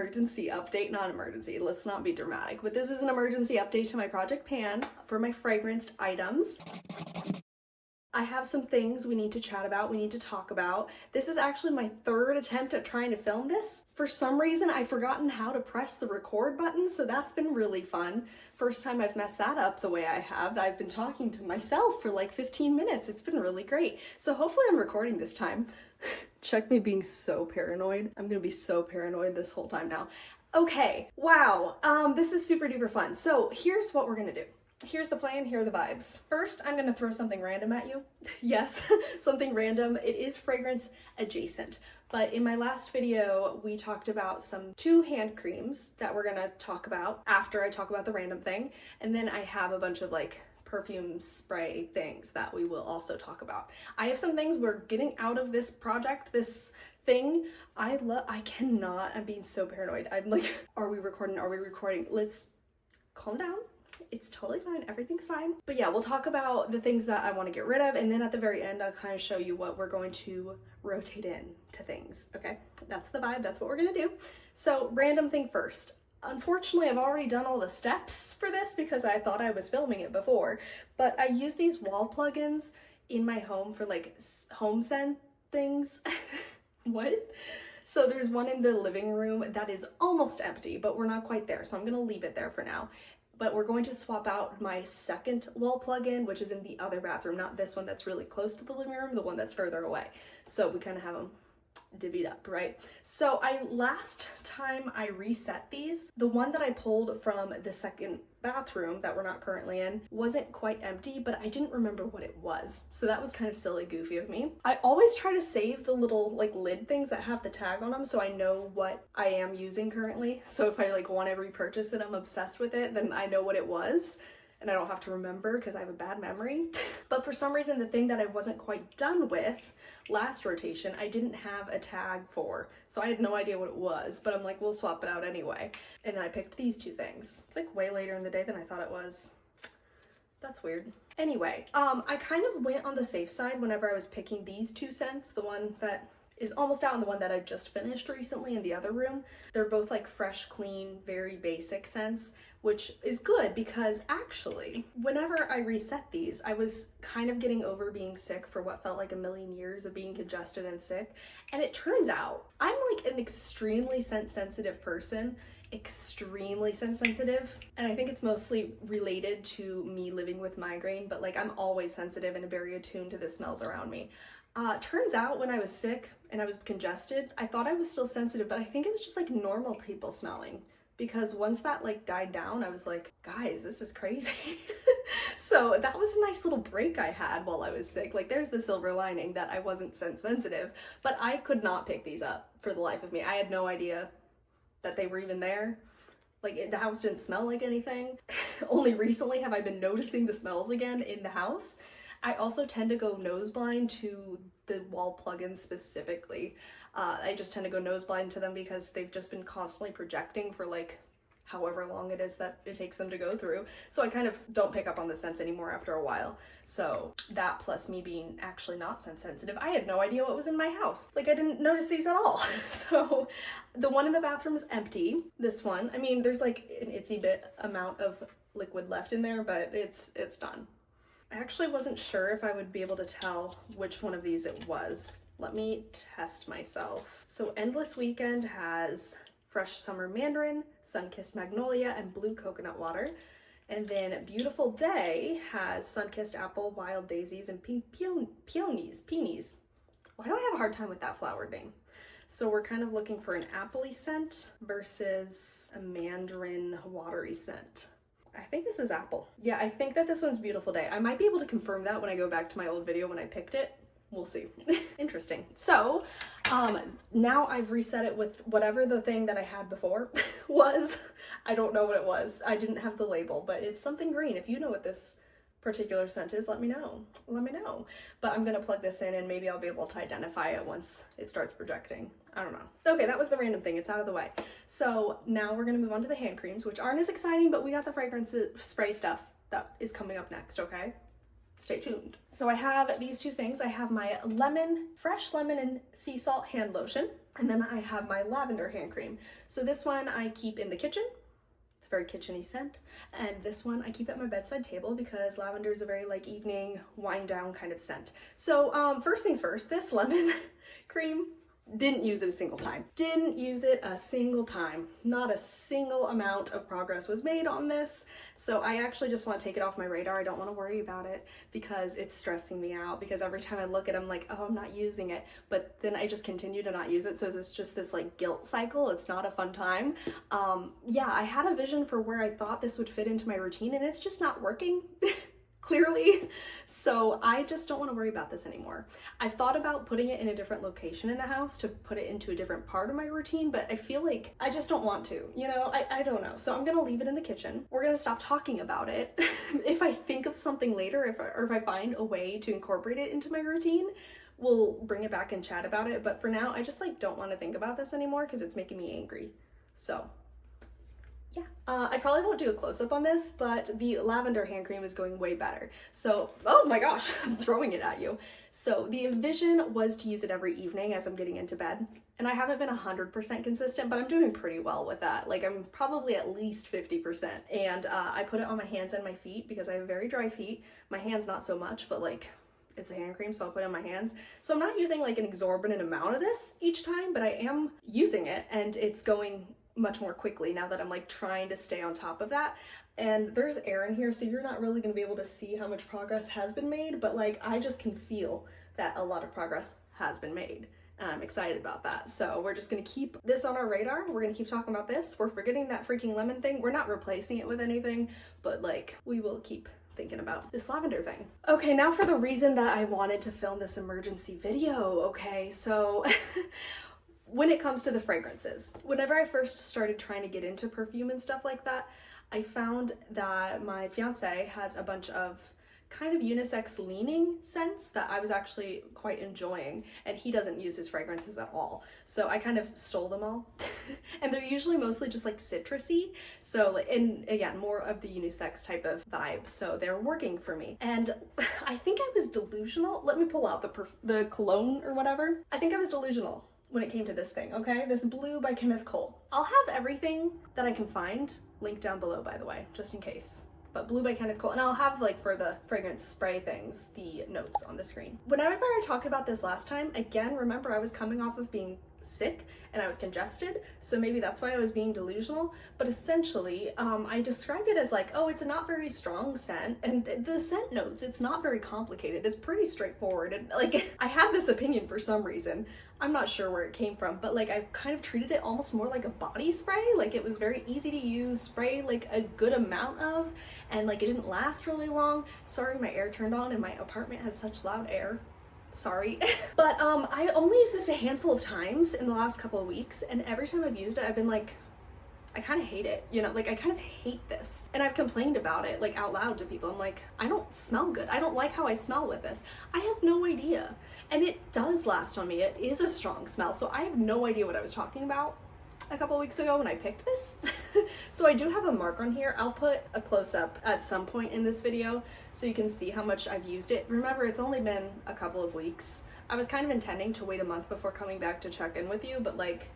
emergency update. Not emergency, let's not be dramatic, but this is an emergency update to my Project Pan for my fragranced items. I have some things we need to chat about, we need to talk about. This is actually my third attempt at trying to film this. For some reason, I've forgotten how to press the record button, so that's been really fun. First time I've messed that up the way I have. I've been talking to myself for like 15 minutes. It's been really great. So hopefully I'm recording this time. Check me being so paranoid. I'm gonna be so paranoid this whole time now. Okay, wow, this is super duper fun. So here's what we're gonna do. Here's the plan, here are the vibes. First, I'm gonna throw something random at you. Yes, something random. It is fragrance adjacent, but in my last video, we talked about two hand creams that we're gonna talk about after I talk about the random thing. And then I have a bunch of like perfume spray things that we will also talk about. I have some things we're getting out of this project, this thing. I cannot, I'm being so paranoid. I'm like, are we recording? Are we recording? Let's calm down. It's totally fine. Everything's fine. But yeah, we'll talk about the things that I want to get rid of. And then at the very end, I'll kind of show you what we're going to rotate in to things. Okay, that's the vibe. That's what we're going to do. So random thing first. Unfortunately, I've already done all the steps for this because I thought I was filming it before, but I use these wall plugins in my home for like home scent things. What? So there's one in the living room that is almost empty, but we're not quite there. So I'm going to leave it there for now. But we're going to swap out my second wall plug-in, which is in the other bathroom, not this one that's really close to the living room, the one that's further away. So we kind of have them divvied up, right? So last time I reset these, the one that I pulled from the second bathroom that we're not currently in wasn't quite empty, but I didn't remember what it was. So that was kind of silly, goofy of me. I always try to save the little like lid things that have the tag on them so I know what I am using currently. So if I like want to repurchase it, I'm obsessed with it, then I know what it was. And I don't have to remember because I have a bad memory. But for some reason, the thing that I wasn't quite done with last rotation, I didn't have a tag for. So I had no idea what it was, but I'm like, we'll swap it out anyway. And then I picked these two things. It's like way later in the day than I thought it was. That's weird. Anyway, I kind of went on the safe side whenever I was picking these two scents, the one that is almost out and the one that I just finished recently in the other room. They're both like fresh, clean, very basic scents, which is good because actually, whenever I reset these, I was kind of getting over being sick for what felt like a million years of being congested and sick. And it turns out I'm like an extremely scent-sensitive person, extremely scent-sensitive. And I think it's mostly related to me living with migraine, but like I'm always sensitive and very attuned to the smells around me. Turns out when I was sick and I was congested, I thought I was still sensitive, but I think it was just like normal people smelling. Because once that like died down, I was like, guys, this is crazy. So that was a nice little break I had while I was sick. Like there's the silver lining that I wasn't scent sensitive, but I could not pick these up for the life of me. I had no idea that they were even there. Like the house didn't smell like anything. Only recently have I been noticing the smells again in the house. I also tend to go nose blind to the wall plugins specifically. I just tend to go nose blind to them because they've just been constantly projecting for like however long it is that it takes them to go through. So I kind of don't pick up on the scents anymore after a while. So that plus me being actually not scent sensitive, I had no idea what was in my house. Like I didn't notice these at all. So the one in the bathroom is empty. This one, I mean, there's like an itsy bit amount of liquid left in there, but it's done. I actually wasn't sure if I would be able to tell which one of these it was. Let me test myself. So Endless Weekend has Fresh Summer Mandarin, Sun-Kissed Magnolia, and Blue Coconut Water. And then Beautiful Day has Sun-Kissed Apple, Wild Daisies, and Pink Peonies. Why do I have a hard time with that flower name? So we're kind of looking for an appley scent versus a mandarin watery scent. I think this is apple. Yeah, I think that this one's Beautiful Day. I might be able to confirm that when I go back to my old video when I picked it. We'll see. Interesting. So now I've reset it with whatever the thing that I had before was. I don't know what it was. I didn't have the label, but it's something green. If you know what this particular scent is, let me know. Let me know. But I'm gonna plug this in and maybe I'll be able to identify it once it starts projecting. I don't know. Okay, that was the random thing. It's out of the way. So now we're gonna move on to the hand creams, which aren't as exciting, but we got the fragrance spray stuff that is coming up next, okay? stay tuned. So I have these two things. I have my fresh lemon and sea salt hand lotion, and then I have my lavender hand cream. So this one I keep in the kitchen. It's a very kitchen-y scent. And this one I keep at my bedside table because lavender is a very like evening wind down kind of scent. So first things first, this lemon cream, didn't use it a single time. Didn't use it a single time. Not a single amount of progress was made on this. So I actually just want to take it off my radar. I don't want to worry about it because it's stressing me out, because every time I look at it, I'm like, oh, I'm not using it. But then I just continue to not use it. So it's just this like guilt cycle. It's not a fun time. Yeah, I had a vision for where I thought this would fit into my routine, and it's just not working. Clearly. So I just don't want to worry about this anymore. I've thought about putting it in a different location in the house to put it into a different part of my routine, but I feel like I just don't want to, you know, I don't know. So I'm going to leave it in the kitchen. We're going to stop talking about it. If I think of something later, or if I find a way to incorporate it into my routine, we'll bring it back and chat about it. But for now, I just like don't want to think about this anymore because it's making me angry. So yeah, I probably won't do a close-up on this, but the lavender hand cream is going way better. So, oh my gosh, I'm throwing it at you. So the vision was to use it every evening as I'm getting into bed. And I haven't been 100% consistent, but I'm doing pretty well with that. Like I'm probably at least 50%. And I put it on my hands and my feet because I have very dry feet. My hands not so much, but like it's a hand cream, so I'll put it on my hands. So I'm not using like an exorbitant amount of this each time, but I am using it, and it's going much more quickly now that I'm like trying to stay on top of that. And there's air in here, so you're not really going to be able to see how much progress has been made, but like I just can feel that a lot of progress has been made, and I'm excited about that. So we're just going to keep this on our radar. We're going to keep talking about this. We're forgetting that freaking lemon thing. We're not replacing it with anything, but like we will keep thinking about this lavender thing. Okay, now for the reason that I wanted to film this emergency video. Okay, so when it comes to the fragrances, whenever I first started trying to get into perfume and stuff like that, I found that my fiance has a bunch of kind of unisex leaning scents that I was actually quite enjoying, and he doesn't use his fragrances at all. So I kind of stole them all. And they're usually mostly just like citrusy. So, and again, more of the unisex type of vibe. So they're working for me. And I think I was delusional. Let me pull out the cologne or whatever. I think I was delusional when it came to this thing, okay? This Blue by Kenneth Cole. I'll have everything that I can find linked down below, by the way, just in case. But Blue by Kenneth Cole, and I'll have like for the fragrance spray things, the notes on the screen. Whenever I talked about this last time, again, remember I was coming off of being sick and I was congested, so maybe that's why I was being delusional. But essentially, I described it as like, oh, it's a not very strong scent, and the scent notes, it's not very complicated. It's pretty straightforward, and like I had this opinion for some reason. I'm not sure where it came from, but like I kind of treated it almost more like a body spray. Like it was very easy to use, spray like a good amount of, and like it didn't last really long. Sorry, my air turned on and my apartment has such loud air. Sorry. But I only used this a handful of times in the last couple of weeks, and every time I've used it, I've been like, I kind of hate it, you know, like I kind of hate this. And I've complained about it like out loud to people. I'm like, I don't smell good. I don't like how I smell with this. I have no idea. And it does last on me. It is a strong smell. So I have no idea what I was talking about a couple weeks ago when I picked this. So I do have a mark on here. I'll put a close-up at some point in this video so you can see how much I've used it. Remember, it's only been a couple of weeks. I was kind of intending to wait a month before coming back to check in with you, but like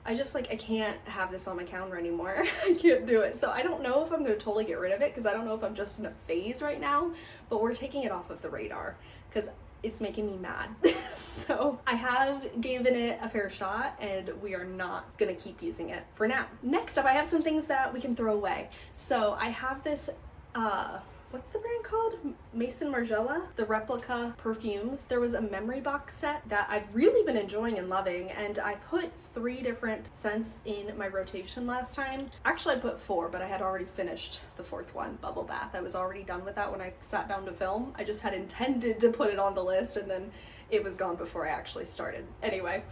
I can't have this on my calendar anymore. I can't do it. So I don't know if I'm going to totally get rid of it, because I don't know if I'm just in a phase right now, but we're taking it off of the radar because it's making me mad. So I have given it a fair shot, and we are not going to keep using it for now. Next up, I have some things that we can throw away. So I have this, what's the brand called? Maison Margiela, the replica perfumes. There was a memory box set that I've really been enjoying and loving, and I put 3 different scents in my rotation last time. Actually, I put 4, but I had already finished the 4th one, Bubble Bath. I was already done with that when I sat down to film. I just had intended to put it on the list, and then it was gone before I actually started. Anyway,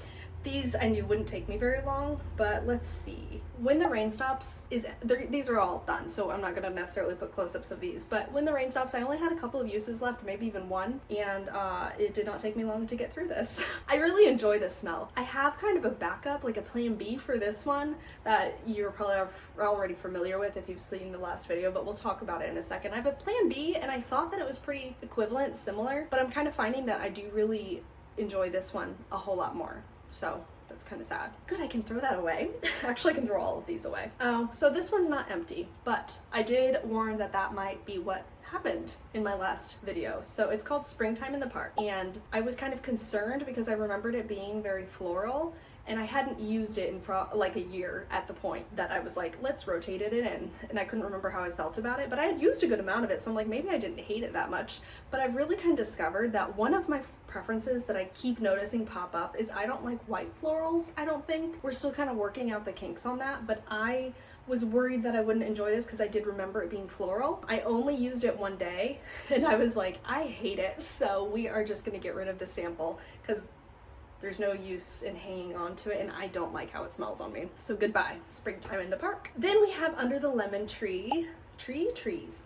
These I knew wouldn't take me very long, but let's see. When the Rain Stops these are all done, so I'm not gonna necessarily put close-ups of these, but When the Rain Stops, I only had a couple of uses left, maybe even one, and it did not take me long to get through this. I really enjoy this smell. I have kind of a backup, like a plan B for this one that you're probably already familiar with if you've seen the last video, but we'll talk about it in a second. I have a plan B, and I thought that it was pretty equivalent, similar, but I'm kind of finding that I do really enjoy this one a whole lot more. So that's kind of sad. Good, I can throw that away. Actually, I can throw all of these away. Oh, so this one's not empty, but I did warn that that might be what happened in my last video. So it's called Springtime in the Park, and I was kind of concerned because I remembered it being very floral, and I hadn't used it in like a year at the point that I was like, let's rotate it in, and I couldn't remember how I felt about it, but I had used a good amount of it, so I'm like, maybe I didn't hate it that much. But I've really kind of discovered that one of my preferences that I keep noticing pop up is I don't like white florals, I don't think. We're still kind of working out the kinks on that, but I was worried that I wouldn't enjoy this because I did remember it being floral. I only used it one day, and I was like, I hate it, so we are just gonna get rid of the sample because there's no use in hanging on to it, and I don't like how it smells on me. So goodbye, Springtime in the Park. Then we have Under the Lemon Trees.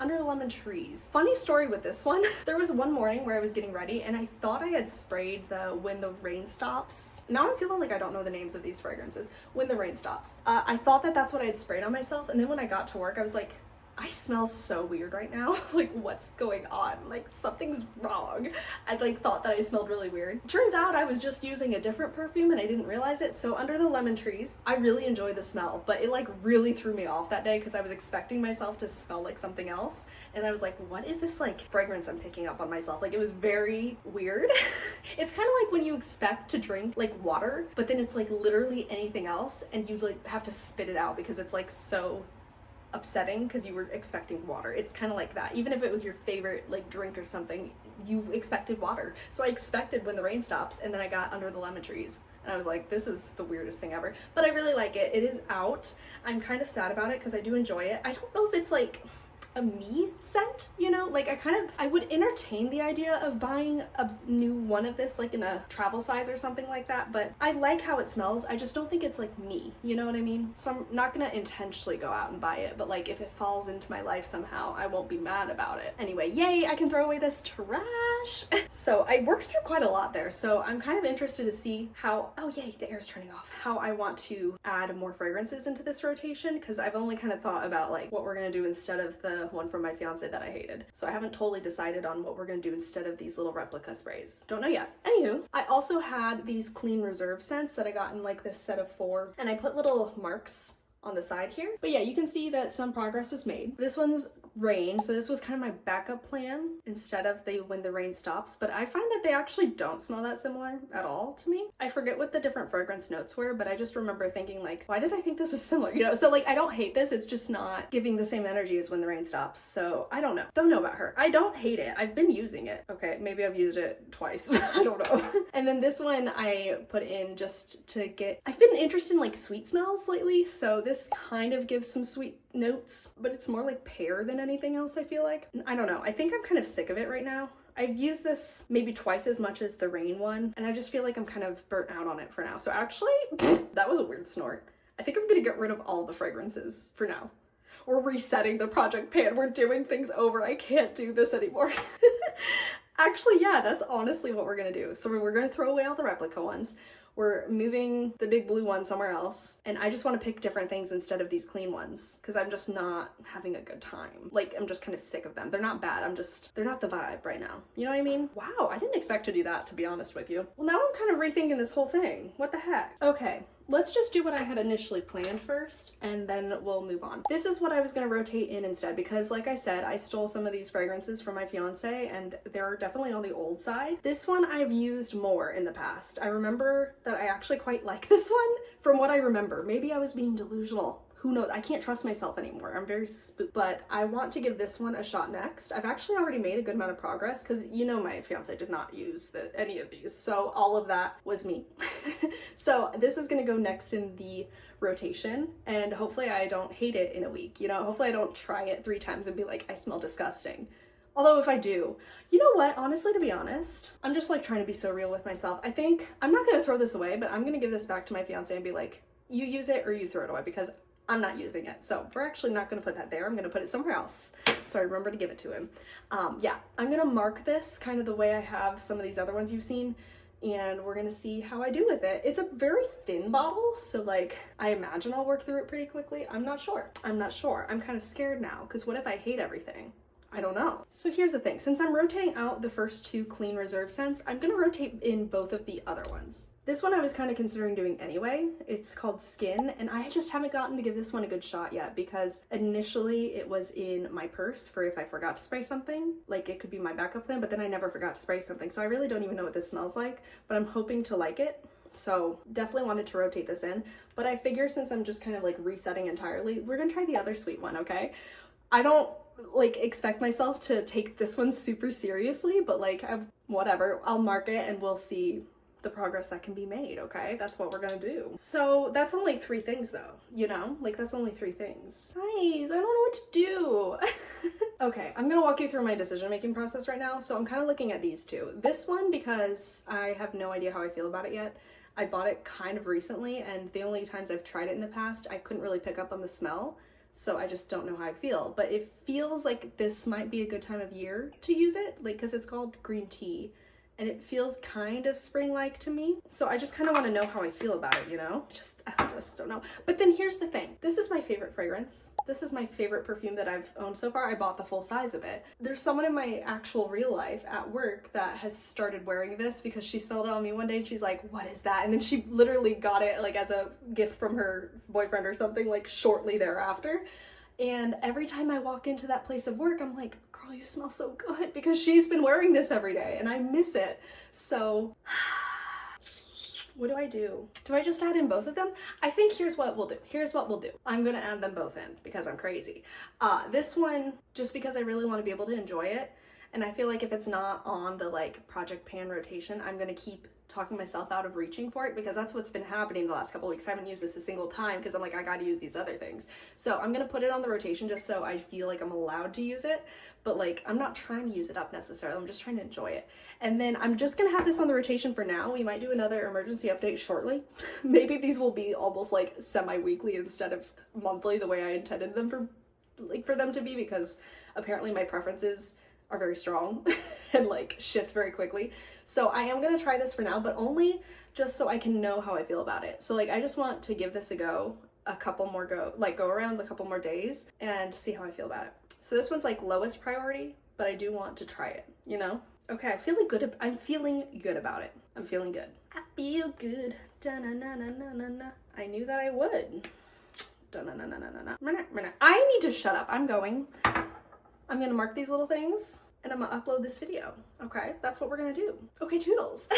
Under the Lemon Trees. Funny story with this one. There was one morning where I was getting ready and I thought I had sprayed the When the Rain Stops. Now I'm feeling like I don't know the names of these fragrances. When the Rain Stops. I thought that that's what I had sprayed on myself, and then when I got to work I was like, I smell so weird right now. Like, what's going on? Like, something's wrong. I like thought that I smelled really weird. Turns out I was just using a different perfume and I didn't realize it. So Under the Lemon Trees, I really enjoy the smell, but it like really threw me off that day because I was expecting myself to smell like something else. And I was like, what is this like fragrance I'm picking up on myself? Like, it was very weird. It's kind of like when you expect to drink like water, but then it's like literally anything else and you like have to spit it out because it's like so upsetting because you were expecting water. It's kind of like that. Even if it was your favorite like drink or something, you expected water. So I expected When the Rain Stops, and then I got Under the Lemon Trees, and I was like, this is the weirdest thing ever. But I really like it. It is out. I'm kind of sad about it because I do enjoy it. I don't know if it's like a me scent, you know? Like, I would entertain the idea of buying a new one of this, like in a travel size or something like that, but I like how it smells. I just don't think it's like me, you know what I mean? So I'm not gonna intentionally go out and buy it, but like if it falls into my life somehow, I won't be mad about it. Anyway, yay, I can throw away this trash. So I worked through quite a lot there, so I'm kind of interested to see how, oh yay, the air's turning off, how I want to add more fragrances into this rotation, because I've only kind of thought about like what we're gonna do instead of the one from my fiance that I hated. So I haven't totally decided on what we're gonna do instead of these little replica sprays. Don't know yet. Anywho, I also had these Clean Reserve scents that I got in like this set of 4, and I put little marks on the side here. But yeah, you can see that some progress was made. This one's Rain, so this was kind of my backup plan instead of the When the Rain Stops, but I find that they actually don't smell that similar at all to me. I forget what the different fragrance notes were, but I just remember thinking like, why did I think this was similar, you know? So like, I don't hate this, it's just not giving the same energy as When the Rain Stops. So I don't know about her. I don't hate it. I've been using it. Okay, maybe I've used it twice. I don't know. And then this one I put in just to get, I've been interested in like sweet smells lately, so this kind of gives some sweet notes, but it's more like pear than anything else, I feel like. I don't know. I think I'm kind of sick of it right now. I've used this maybe twice as much as the Rain one, and I just feel like I'm kind of burnt out on it for now. So actually, that was a weird snort. I think I'm gonna get rid of all the fragrances for now. We're resetting the Project Pan. We're doing things over. I can't do this anymore. Actually, yeah, that's honestly what we're gonna do. So we're gonna throw away all the replica ones. We're moving the big blue one somewhere else, and I just want to pick different things instead of these clean ones because I'm just not having a good time. Like, I'm just kind of sick of them. They're not bad, they're not the vibe right now. You know what I mean? Wow, I didn't expect to do that, to be honest with you. Well, now I'm kind of rethinking this whole thing. What the heck? Okay, let's just do what I had initially planned first, and then we'll move on. This is what I was gonna rotate in instead because, like I said, I stole some of these fragrances from my fiance, and they're definitely on the old side. This one I've used more in the past. I remember that I actually quite like this one from what I remember. Maybe I was being delusional. Who knows? I can't trust myself anymore. I'm very spooked. But I want to give this one a shot next. I've actually already made a good amount of progress because you know my fiance did not use any of these. So all of that was me. So this is gonna go next in the rotation, and hopefully I don't hate it in a week. You know, hopefully I don't try it 3 times and be like, I smell disgusting. Although if I do, you know what, honestly, to be honest, I'm just like trying to be so real with myself. I think I'm not gonna throw this away, but I'm gonna give this back to my fiance and be like, you use it or you throw it away, because I'm not using it. So we're actually not gonna put that there. I'm gonna put it somewhere else. So I remember to give it to him. Yeah, I'm gonna mark this kind of the way I have some of these other ones you've seen, and we're gonna see how I do with it. It's a very thin bottle, so like I imagine I'll work through it pretty quickly. I'm not sure. I'm kind of scared now, because what if I hate everything? I don't know. So here's the thing, since I'm rotating out the first 2 clean reserve scents, I'm gonna rotate in both of the other ones. This one I was kind of considering doing anyway. It's called Skin, and I just haven't gotten to give this one a good shot yet, because initially it was in my purse for if I forgot to spray something. Like, it could be my backup plan, but then I never forgot to spray something. So I really don't even know what this smells like, but I'm hoping to like it. So definitely wanted to rotate this in, but I figure since I'm just kind of like resetting entirely, we're gonna try the other sweet one, okay? I don't like expect myself to take this one super seriously, but like whatever, I'll mark it and we'll see the progress that can be made, okay? That's what we're gonna do. So that's only 3 things though, you know? Like, that's only 3 things. Guys, I don't know what to do. Okay, I'm gonna walk you through my decision-making process right now. So I'm kind of looking at these 2. This one, because I have no idea how I feel about it yet. I bought it kind of recently, and the only times I've tried it in the past, I couldn't really pick up on the smell. So I just don't know how I feel, but it feels like this might be a good time of year to use it, like, because it's called green tea and it feels kind of spring-like to me. So I just kind of want to know how I feel about it, you know? I just don't know. But then here's the thing. This is my favorite fragrance. This is my favorite perfume that I've owned so far. I bought the full size of it. There's someone in my actual real life at work that has started wearing this because she smelled it on me one day and she's like, what is that? And then she literally got it like as a gift from her boyfriend or something, like shortly thereafter. And every time I walk into that place of work, I'm like, girl, you smell so good, because she's been wearing this every day and I miss it. So what do I do? Do I just add in both of them? I think here's what we'll do. I'm gonna add them both in because I'm crazy. This one, just because I really want to be able to enjoy it. And I feel like if it's not on the like Project Pan rotation, I'm gonna keep talking myself out of reaching for it, because that's what's been happening the last couple weeks. I haven't used this a single time because I'm like, I gotta use these other things. So I'm gonna put it on the rotation just so I feel like I'm allowed to use it, but like I'm not trying to use it up necessarily. I'm just trying to enjoy it. And then I'm just gonna have this on the rotation for now. We might do another emergency update shortly. Maybe these will be almost like semi-weekly instead of monthly, the way I intended them for them to be, because apparently my preferences are very strong and like shift very quickly. So I am gonna try this for now, but only just so I can know how I feel about it. So like I just want to give this a go, a couple more go arounds, a couple more days, and see how I feel about it. So this one's like lowest priority, but I do want to try it, you know? Okay, I'm feeling good about it. I'm feeling good. I feel good. Da-na-na-na-na-na-na. I knew that I would. Da-na-na-na-na-na. I need to shut up. I'm gonna mark these little things and I'm gonna upload this video. Okay, that's what we're gonna do. Okay, toodles.